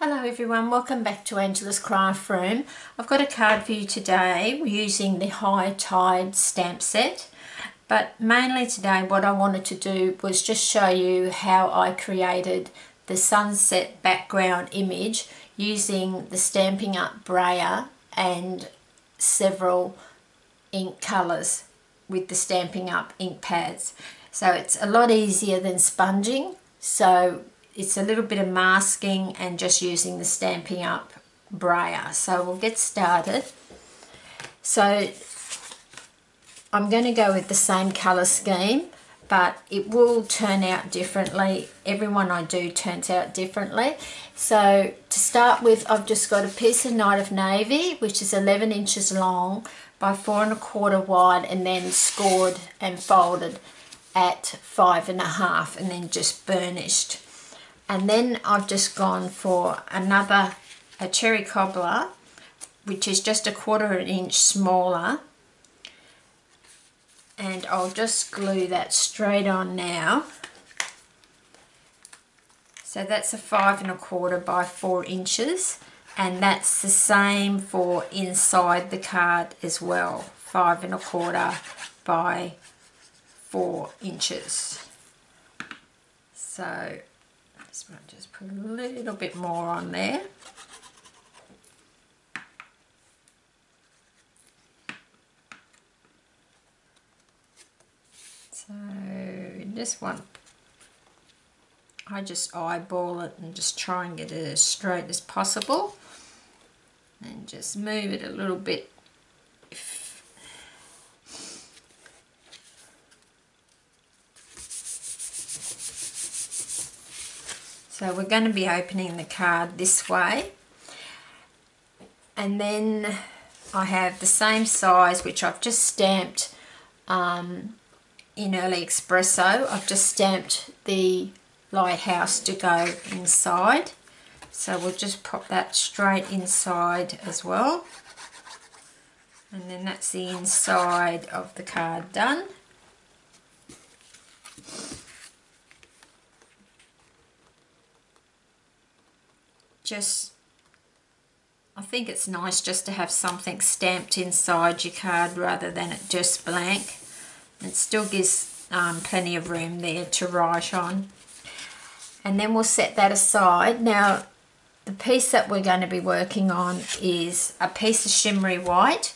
Hello everyone, welcome back to Angela's Craft Room. I've got a card for you today using the High Tide stamp set, but mainly today what I wanted to do was just show you how I created the sunset background image using the Stampin Up Brayer and several ink colours with the Stampin Up ink pads. So it's a lot easier than sponging, so it's a little bit of masking and just using the Stampin Up Brayer. So we'll get started. So I'm going to go with the same colour scheme, but it will turn out differently. Every one I do turns out differently. So to start with, I've just got a piece of Night of Navy, which is 11 inches long by 4 1/4 wide, and then scored and folded at 5 1/2, and then just burnished. And then I've just gone for a cherry cobbler, which is just 1/4 inch smaller. And I'll just glue that straight on now. So that's a 5 1/4 by 4 inches. And that's the same for inside the card as well. 5 1/4 by 4 inches. So I'll just put a little bit more on there. So this one, I just eyeball it and just try and get it as straight as possible, and just move it a little bit. So we're going to be opening the card this way, and then I have the same size, which I've just stamped in Early Espresso. I've just stamped the lighthouse to go inside, so we'll just pop that straight inside as well, and then that's the inside of the card done. I think it's nice just to have something stamped inside your card rather than it just blank. It still gives plenty of room there to write on. And then we'll set that aside. Now the piece that we're going to be working on is a piece of shimmery white,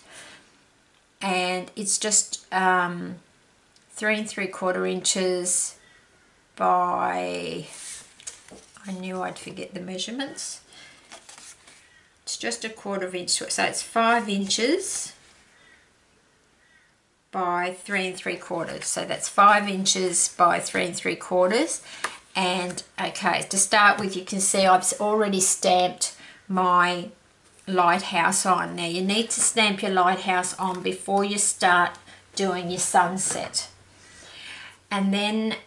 and it's just 3 3/4 inches by, I knew I'd forget the measurements. It's just 1/4 inch, so it's 5 inches by 3 3/4. So that's 5 inches by 3 3/4. And okay, to start with, you can see I've already stamped my lighthouse on. Now you need to stamp your lighthouse on before you start doing your sunset. And then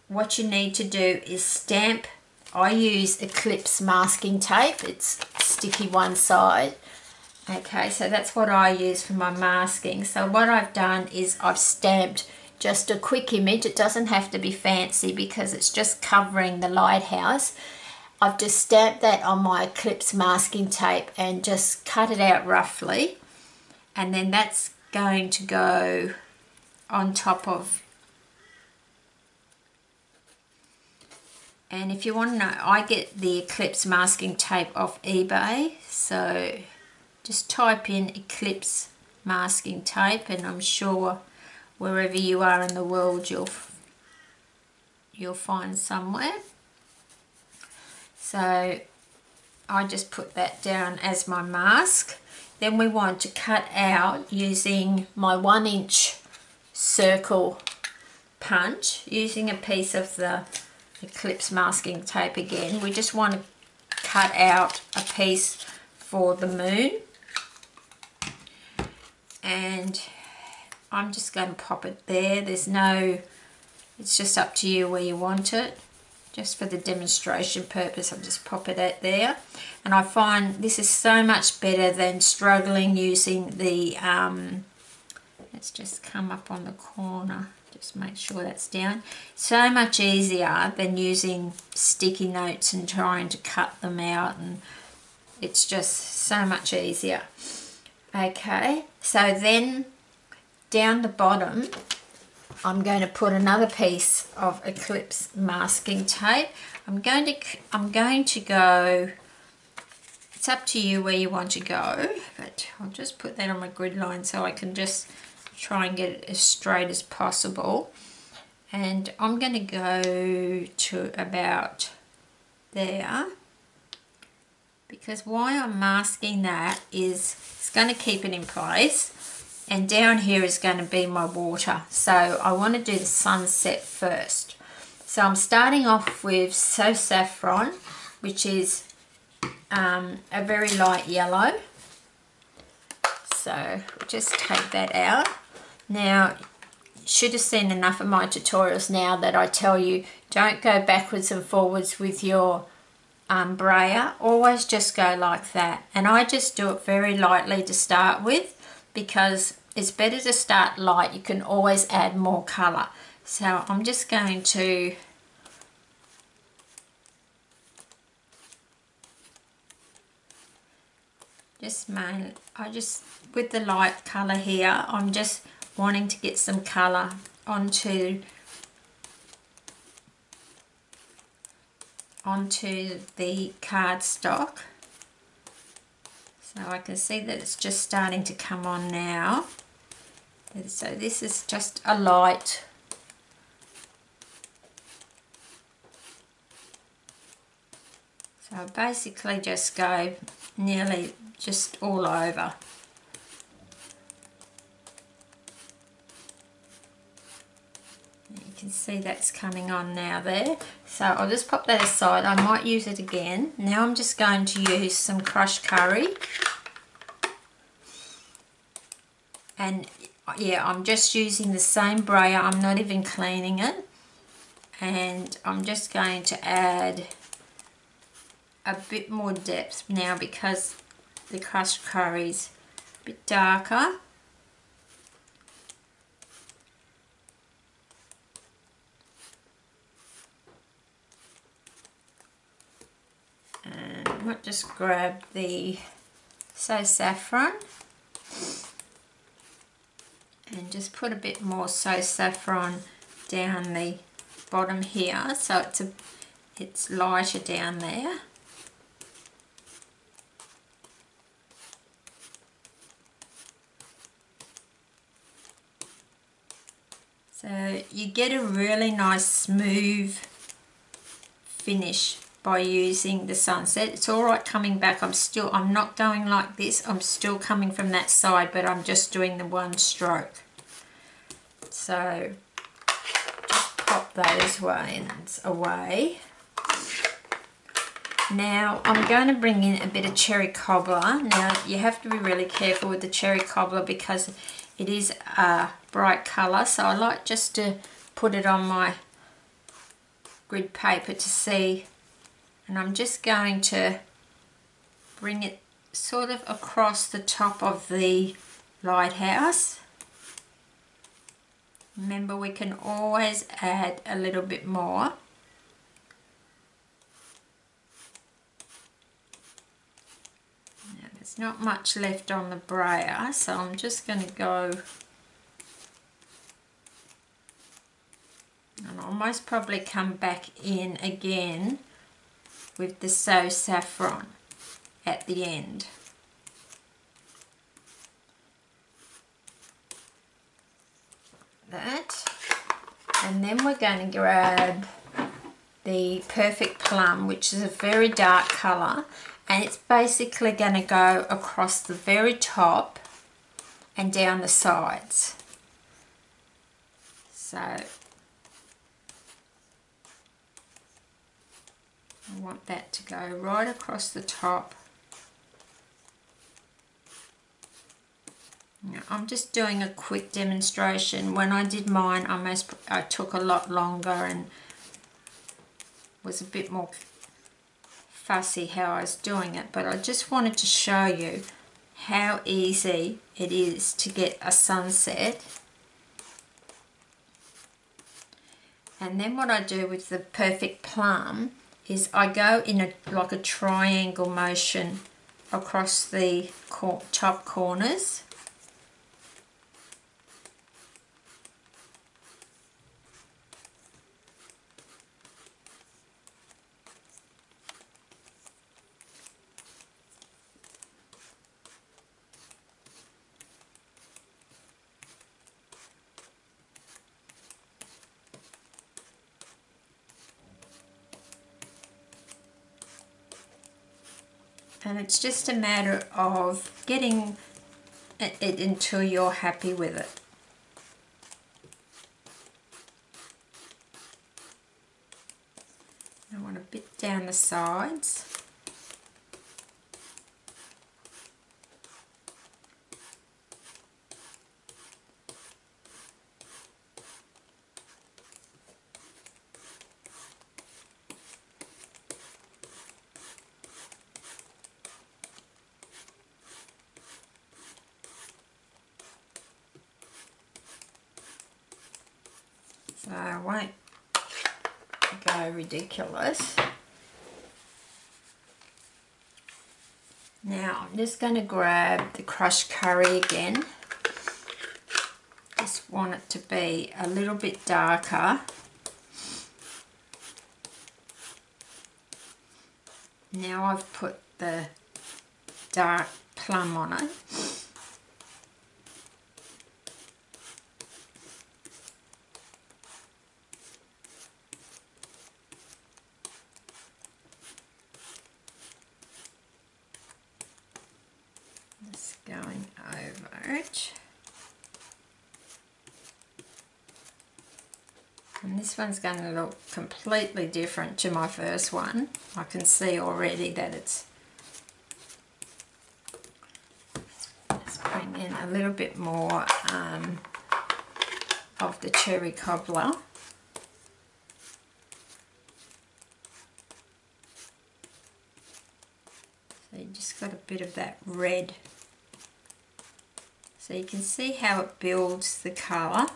what you need to do is stamp. I use Eclipse Masking Tape. It's sticky one side. Okay, so that's what I use for my masking. So what I've done is I've stamped just a quick image. It doesn't have to be fancy because it's just covering the lighthouse. I've just stamped that on my Eclipse Masking Tape and just cut it out roughly. And then that's going to go on top of. And if you want to know, I get the Eclipse Masking Tape off eBay, so just type in Eclipse Masking Tape, and I'm sure wherever you are in the world you'll find somewhere. So I just put that down as my mask. Then we want to cut out using my 1 inch circle punch, using a piece of the Eclipse Masking Tape again. We just want to cut out a piece for the moon, and I'm just going to pop it there. It's just up to you where you want it. Just for the demonstration purpose, I'll just pop it out there. And I find this is so much better than struggling using the let's just come up on the corner. Just make sure that's down. So much easier than using sticky notes and trying to cut them out, and it's just so much easier. Okay, so then down the bottom I'm going to put another piece of Eclipse masking tape. I'm going to go, it's up to you where you want to go, but I'll just put that on my grid line so I can just try and get it as straight as possible. And I'm going to go to about there, because why I'm masking that is it's going to keep it in place, and down here is going to be my water. So I want to do the sunset first. So I'm starting off with So Saffron, which is a very light yellow. So just take that out. Now, you should have seen enough of my tutorials now that I tell you don't go backwards and forwards with your brayer. Always just go like that. And I just do it very lightly to start with, because it's better to start light. You can always add more colour. So I'm just going to with the light colour here, I'm just wanting to get some colour onto the cardstock. So I can see that it's just starting to come on now. So this is just a light. So I basically just go nearly just all over. You can see that's coming on now there. So I'll just pop that aside. I might use it again. Now I'm just going to use some crushed curry. And yeah, I'm just using the same brayer. I'm not even cleaning it. And I'm just going to add a bit more depth now, because the crushed curry's a bit darker. And I might just grab the So Saffron and just put a bit more So Saffron down the bottom here, so it's lighter down there. So you get a really nice smooth finish by using the sunset. It's all right coming back. I'm not going like this. I'm still coming from that side, but I'm just doing the one stroke. So just pop those ones away. Now I'm going to bring in a bit of cherry cobbler. Now you have to be really careful with the cherry cobbler because it is a bright colour, so I like just to put it on my grid paper to see, and I'm just going to bring it sort of across the top of the lighthouse. Remember, we can always add a little bit more. Now, there's not much left on the brayer, so I'm just going to go, and I'll most probably come back in again with the So Saffron at the end. That, and then we're going to grab the Perfect Plum, which is a very dark colour, and it's basically going to go across the very top and down the sides. So I want that to go right across the top. Now, I'm just doing a quick demonstration. When I did mine, I took a lot longer and was a bit more fussy how I was doing it, but I just wanted to show you how easy it is to get a sunset And then what I do with the Perfect Plum is I go in like a triangle motion across the top corners. And it's just a matter of getting it until you're happy with it. I want a bit down the sides. So I won't go ridiculous. Now I'm just going to grab the crushed curry again. Just want it to be a little bit darker. Now I've put the dark plum on it. Just going over it. And this one's going to look completely different to my first one. I can see already that it's... Let's bring in a little bit more of the cherry cobbler. So you just got a bit of that red. So you can see how it builds the colour.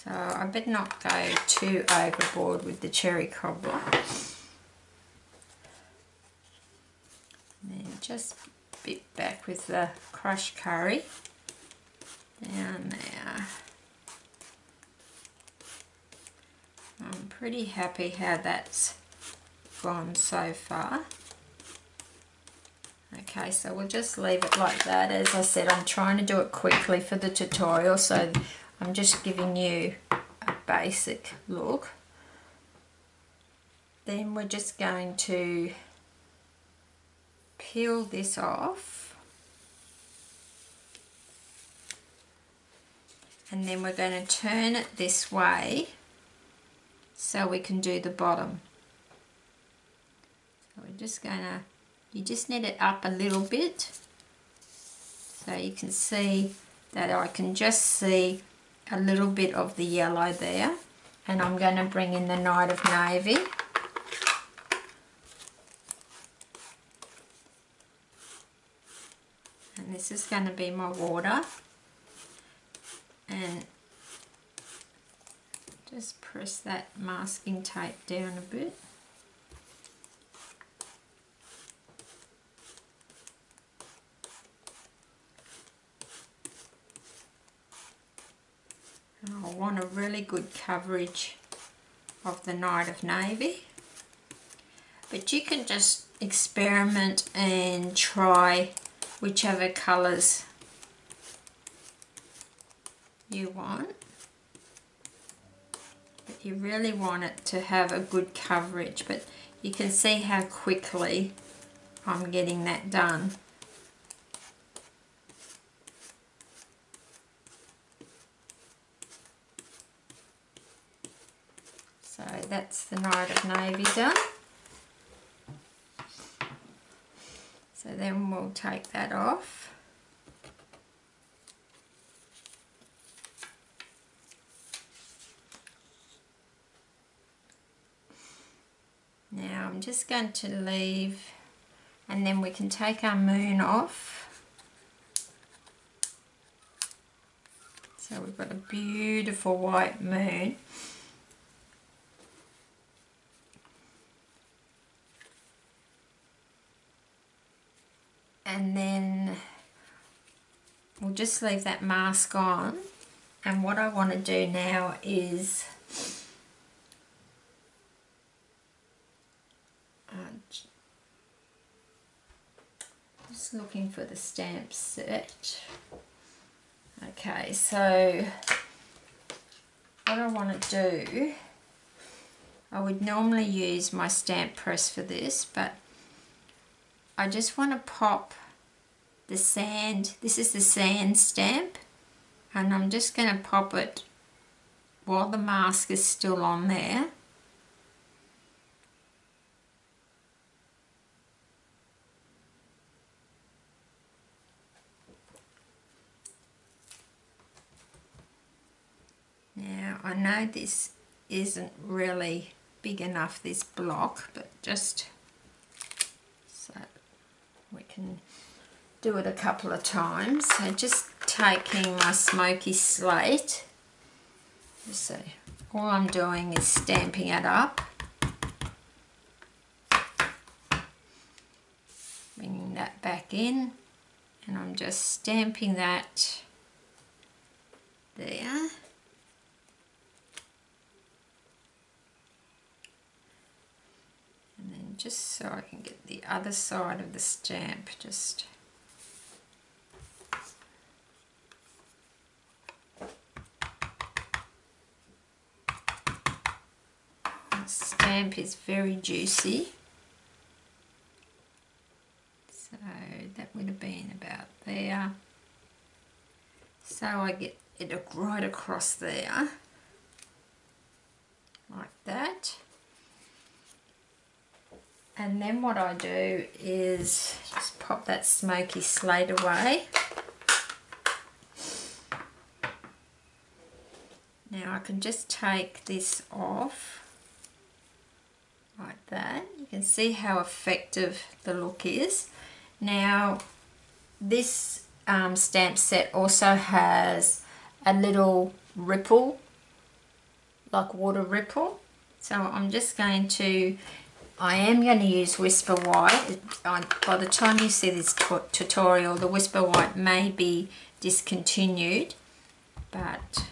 So I better not go too overboard with the cherry cobbler. And then just a bit back with the crushed curry. Down there. I'm pretty happy how that's gone so far. Okay, so we'll just leave it like that. As I said, I'm trying to do it quickly for the tutorial, so I'm just giving you a basic look. Then we're just going to peel this off. And then we're going to turn it this way so we can do the bottom. So we're just going to, you just knit it up a little bit so you can see that I can just see a little bit of the yellow there. And I'm going to bring in the Night of Navy. And this is going to be my water. And just press that masking tape down a bit. And I want a really good coverage of the Night of Navy. But you can just experiment and try whichever colours you want. But you really want it to have a good coverage, but you can see how quickly I'm getting that done. So that's the Night of Navy done. So then we'll take that off. Now I'm just going to leave, and then we can take our moon off. So we've got a beautiful white moon. we'll just leave that mask on, and what I want to do now is just looking for the stamp set. Okay, so what I want to do, I would normally use my stamp press for this, but I just want to pop the sand. This is the sand stamp, and I'm just going to pop it while the mask is still on there. Now I know this isn't really big enough, this block, but just so we can do it a couple of times. So just taking my smoky slate, so all I'm doing is stamping it up, bringing that back in, and I'm just stamping that there. And then just so I can get the other side of the stamp, just the stamp is very juicy, so that would have been about there. So I get it right across there, like that. And then what I do is just pop that smoky slate away. Now I can just take this off like that. You can see how effective the look is. Now this stamp set also has a little ripple, like water ripple. So I'm just going to, I am going to use Whisper White. By the time you see this tutorial, the Whisper White may be discontinued, but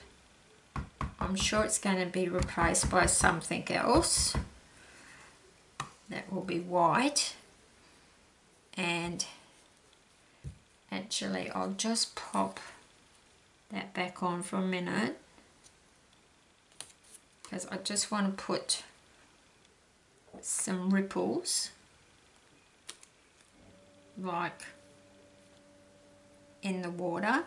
I'm sure it's going to be replaced by something else that will be white. And actually I'll just pop that back on for a minute, because I just want to put some ripples like in the water.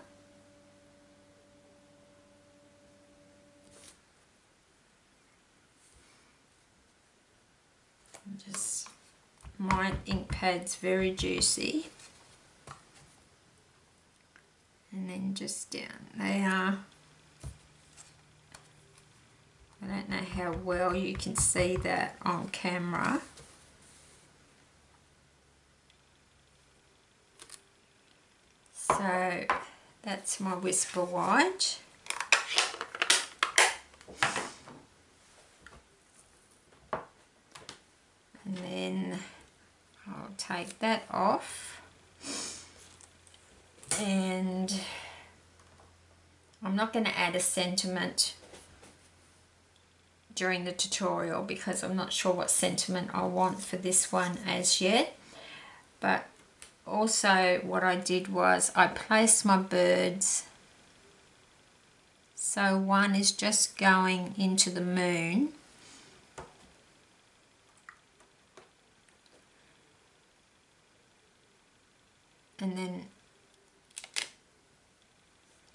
Just, my ink pad's very juicy, and then just down there. I don't know how well you can see that on camera. So that's my Whisper White. And then I'll take that off, and I'm not going to add a sentiment during the tutorial because I'm not sure what sentiment I want for this one as yet. But also what I did was I placed my birds, so one is just going into the moon, and then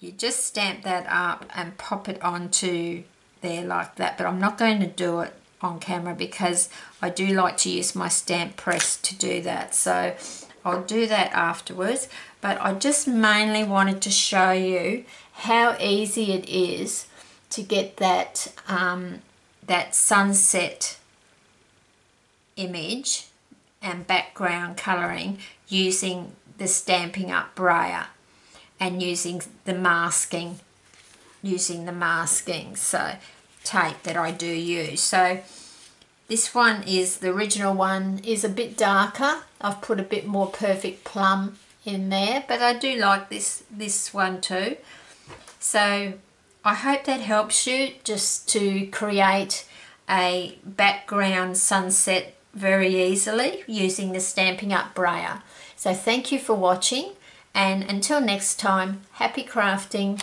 you just stamp that up and pop it onto there like that. But I'm not going to do it on camera because I do like to use my stamp press to do that, so I'll do that afterwards. But I just mainly wanted to show you how easy it is to get that that sunset image and background colouring using the Stampin' Up Brayer and using the masking so tape that I do use. So this one is, the original one is a bit darker. I've put a bit more Perfect Plum in there, but I do like this one too. So I hope that helps you just to create a background sunset very easily using the Stampin' Up Brayer. So thank you for watching, and until next time, happy crafting.